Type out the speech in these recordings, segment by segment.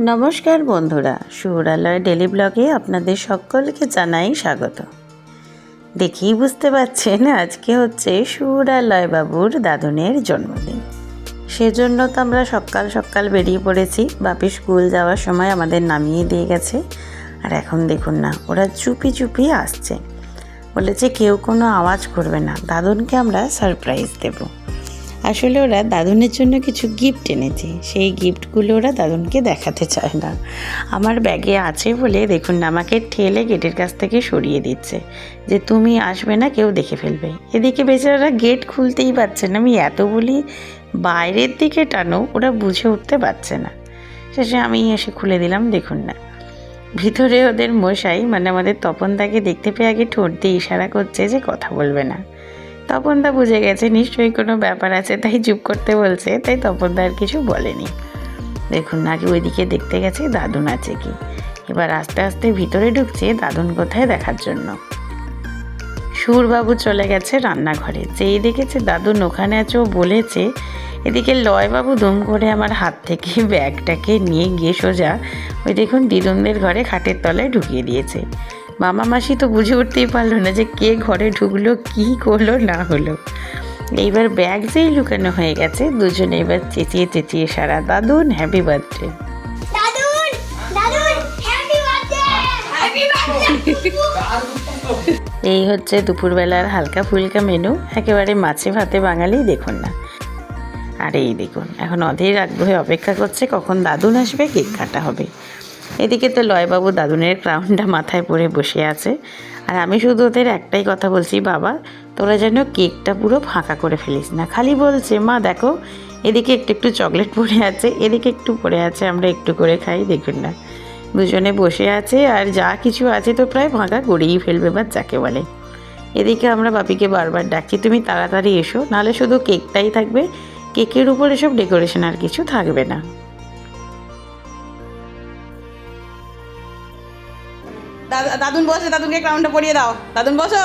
নমস্কার বন্ধুরা, সুরালয় ডেলি ব্লগে আপনাদের সকলকে জানাই স্বাগত। দেখেই বুঝতে পারছেন আজকে হচ্ছে সুরালয় বাবুর দাদুনের জন্মদিন। সেজন্য তো আমরা সকাল সকাল বেরিয়ে পড়েছি। বাপি স্কুল যাওয়ার সময় আমাদের নামিয়ে দিয়ে গেছে। আর এখন দেখুন না, ওরা চুপি চুপি আসছে। বলেছে কেউ কোনো আওয়াজ করবে না, দাদুনকে আমরা সারপ্রাইজ দেব। আসলে ওরা দাদুনের জন্য কিছু গিফট এনেছে, সেই গিফটগুলো ওরা দাদুনকে দেখাতে চায় না। আমার ব্যাগে আছে বলে দেখুন না, আমাকে ঠেলে গেটের কাছ থেকে সরিয়ে দিচ্ছে যে তুমি আসবে না, কেউ দেখে ফেলবে। এদিকে বেচারা গেট খুলতেই পারছে না। আমি এত বলি বাইরের দিকে টানো, ওরা বুঝে উঠতে পারছে না। শেষে আমি এসে খুলে দিলাম। দেখুন না, ভিতরে ওদের মশাই মানে আমাদের তপনদাকে দেখতে পেয়ে আগে ঠোঁট দিয়ে ইশারা করছে যে কথা বলবে না। তপনদা বুঝে গেছে নিশ্চয়ই কোনো ব্যাপার আছে, তাই চুপ করতে বলছে। তাই তপনদা আর কিছু বলেনি। দেখুন না, আগে ওইদিকে দেখতে গেছে দাদুন আছে কি। এবার আস্তে আস্তে ভিতরে ঢুকছে দাদুন কোথায় দেখার জন্য। সুরবাবু চলে গেছে রান্নাঘরে। যেই দেখেছে দাদুন ওখানে আছে ও বলেছে। এদিকে লয়বাবু দুম করে আমার হাত থেকে ব্যাগটাকে নিয়ে গিয়ে সোজা ওই দেখুন দিদুনদের ঘরে খাটের তলায় ঢুকিয়ে দিয়েছে। মামা মাসি তো বুঝে উঠতেই পারলো না যে কে ঘরে ঢুকলো, কি করলো না হলো। এইবার ব্যাগ যেই লুকানো হয়ে গেছে, দুজনে এবার চেঁচিয়ে চেঁচিয়ে সারা, দাদুন হ্যাপি বার্থডে। এই হচ্ছে দুপুরবেলার হালকা ফুলকা মেনু, একেবারে মাছে ভাতে বাঙালি। দেখুন না, আর এই দেখুন এখন অধীর আগ্রহে অপেক্ষা করছে কখন দাদুন আসবে, কেক কাটা হবে। এদিকে তো লয়বাবু দাদুনের ক্রাউনটা মাথায় পরে বসে আছে। আর আমি শুধু ওদের একটাই কথা বলছি, বাবা তোরা যেন কেকটা পুরো ফাঁকা করে ফেলিস না। খালি বলছে মা দেখো এদিকে একটু একটু চকলেট পড়ে আছে, এদিকে একটু পড়ে আছে, আমরা একটু করে খাই। দেখুন না, দুজনে বসে আছে আর যা কিছু আছে তো প্রায় ফাঁকা করেই ফেলবে বা যাকে বলে। এদিকে আমরা বাপিকে বারবার ডাকছি তুমি তাড়াতাড়ি এসো, নাহলে শুধু কেকটাই থাকবে, কেকের উপর এসব ডেকোরেশন আর কিছু থাকবে না। দাদুন বসে, দাদুনকে ক্রাউনটা পরিয়ে দাও। দাদুন বসো।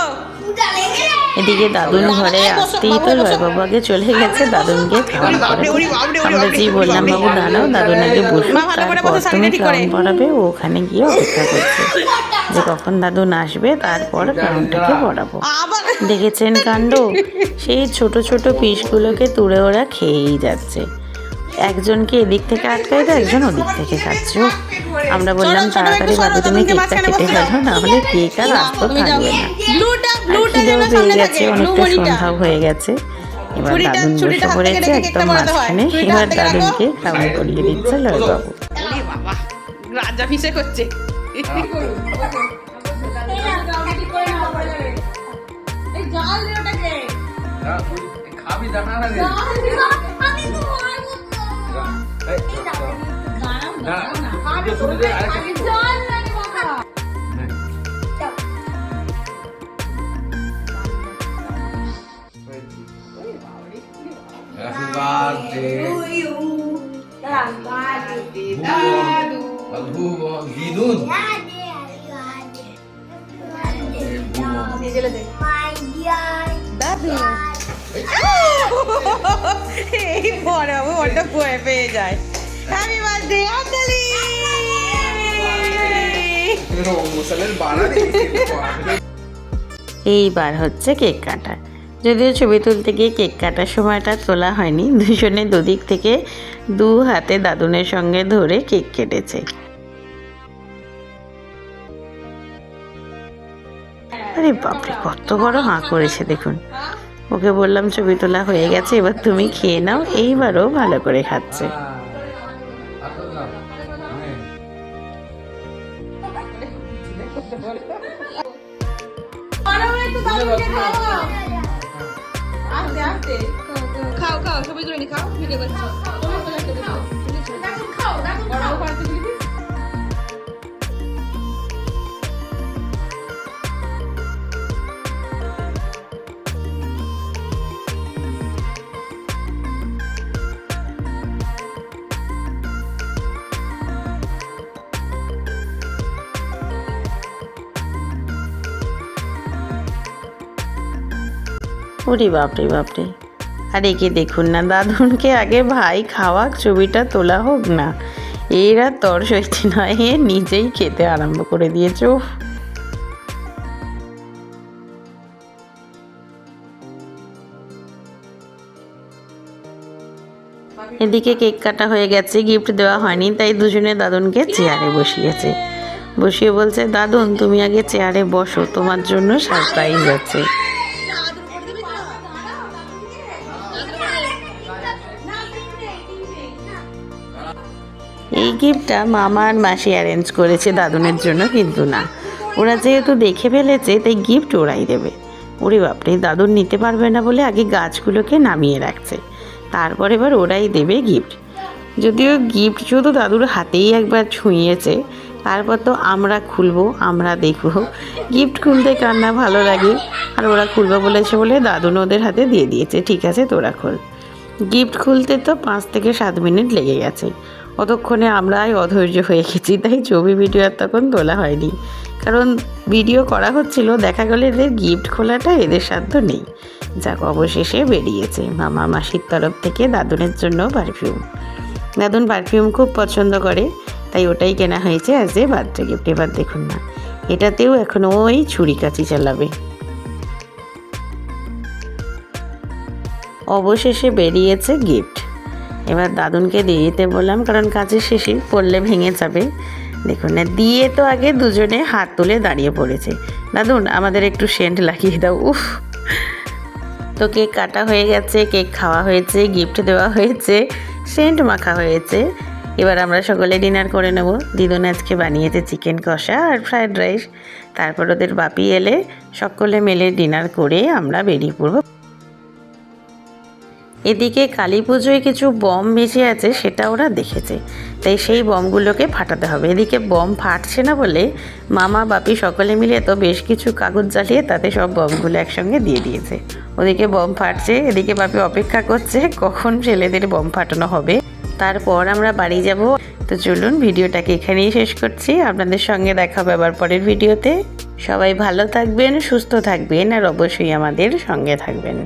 এদিকে দাদুন ঘরে আসতেই তো লয়বাবু আগে চলে গেছে দাদুনকে ক্রাউন পরাতে। আমরা যেই বললাম বাবু দাঁড়াও, দাদুন আগে বসুক, তারপর তুমি ক্রাউন পরাবে। ও ওখানে গিয়ে অপেক্ষা করছে যে কখন দাদুন আসবে, তারপর ক্রাউনটাকে পরাবো। দেখেছেন কাণ্ড, সেই ছোট ছোট পিসগুলোকে তুলে ওরা খেয়েই যাচ্ছে। একজনকে এদিক থেকে আটকায় তো একজন ওদিক থেকে খাচ্ছে। আমরা বললাম তাড়াতাড়ি বাবু তুমি কেকটা কেটে ফেলো, না হলে কেক আর আস্ত থাকবে না। খিদেও পেয়ে গেছে, অনেকটা সন্ধ্যা হয়ে গেছে। এবার দাদুন বসে পড়েছে একদম মাঝখানে। এবার দাদুনকে ক্রাউন করিয়ে দিচ্ছে লয়বাবু। রাজা ফিসে করছে। এই পরে ওটা বয়ে পেয়ে যায়। Happy birthday Andali. এইবার হচ্ছে কেক কাটা। যদিও ছবি তুলতে গিয়ে কেক কাটার সময়টা তোলা হয়নি, দুজনে দুদিক থেকে দু হাতে দাদুনের সঙ্গে ধরে কেক কেটেছে। আরে বাপরে কত বড় হাঁ করেছে দেখুন। ওকে বললাম ছবি তোলা হয়ে গেছে, এবার তুমি খেয়ে নাও। এইবারও ভালো করে খাচ্ছে। খাও খাও, সবাই জন্য খাও, ভিডিও করছো। ওরে বাপরে বাপরে, আর একে দেখুন না, দাদুনকে আগে ভাই খাওয়াক, ছবিটা তোলা হোক না। এরা তর সইতে নয়, এ নিজেই খেতে আরম্ভ করে দিয়েছে। উফ। এদিকে কেক কাটা হয়ে গেছে, গিফট দেওয়া হয়নি, তাই দুজনে দাদুনকে চেয়ারে বসিয়েছে। বসিয়ে বলছে, দাদুন তুমি আগে চেয়ারে বসো, তোমার জন্য সারপ্রাইজ আছে। এই গিফটটা মামা আর মাসি অ্যারেঞ্জ করেছে দাদুনের জন্য, কিন্তু না, ওরা যেহেতু দেখে ফেলেছে তাই গিফট ওরাই দেবে। ওরে বাপরে, দাদুন নিতে পারবে না বলে আগে গাছগুলোকে নামিয়ে রাখছে, তারপর এবার ওরাই দেবে গিফট। যদিও গিফট শুধু দাদুর হাতেই একবার ছুঁয়েছে, তারপর তো আমরা খুলবো, আমরা দেখবো। গিফট খুলতে কার না ভালো লাগে, আর ওরা খুলবে বলেছে বলে দাদুন ওদের হাতে দিয়ে দিয়েছে, ঠিক আছে তোরা খোল। গিফট খুলতে তো 5 থেকে 7 মিনিট লেগে গেছে। অতক্ষণে আমরাই অধৈর্য হয়ে গেছি, তাই ছবি ভিডিও আর তখন তোলা হয়নি, কারণ ভিডিও করা হচ্ছিল, দেখা গেল এদের গিফট খোলাটা এদের সাধ্য নেই। যাক, অবশেষে বেরিয়েছে মামা মাসির তরফ থেকে দাদুনের জন্য পারফিউম। দাদুন পারফিউম খুব পছন্দ করে, তাই ওটাই কেনা হয়েছে অ্যাজ এ বার্থডে গিফট। এবার দেখুন না, এটাতেও এখন ওই ছুরি কাচি চালাবে। অবশেষে বেরিয়েছে গিফট। এবার দাদুনকে দিয়ে দিতে বললাম, কারণ কাজের শেষে পড়লে ভেঙে যাবে। দেখুন না, দিয়ে তো আগে দুজনে হাত তুলে দাঁড়িয়ে পড়েছে। দাদুন আমাদের একটু সেন্ট লাগিয়ে দাও। উফ। তো কেক কাটা হয়ে গেছে, কেক খাওয়া হয়েছে, গিফট দেওয়া হয়েছে, সেন্ট মাখা হয়েছে। এবার আমরা সকলে ডিনার করে নেব। দিদুন আজকে বানিয়েছে চিকেন কষা আর ফ্রায়েড রাইস। তারপর ওদের বাপি এলে সকলে মিলে ডিনার করে আমরা বেরিয়ে পড়ব। এদিকে কালী পুজোয় কিছু বম বেঁচে আছে, সেটা ওরা দেখেছে, তাই সেই বমগুলোকে ফাটাতে হবে। এদিকে বম ফাটছে না বলে মামা বাপি সকলে মিলে তো বেশ কিছু কাগজ জ্বালিয়ে তাতে সব বমগুলো একসঙ্গে দিয়ে দিয়েছে। ওদিকে বম ফাটছে, এদিকে বাপি অপেক্ষা করছে কখন ছেলেদের বম ফাটানো হবে, তারপর আমরা বাড়ি যাব। তো চলুন ভিডিওটাকে এখানেই শেষ করছি, আপনাদের সঙ্গে দেখা হবে আবার পরের ভিডিওতে। সবাই ভালো থাকবেন, সুস্থ থাকবেন, আর অবশ্যই আমাদের সঙ্গে থাকবেন।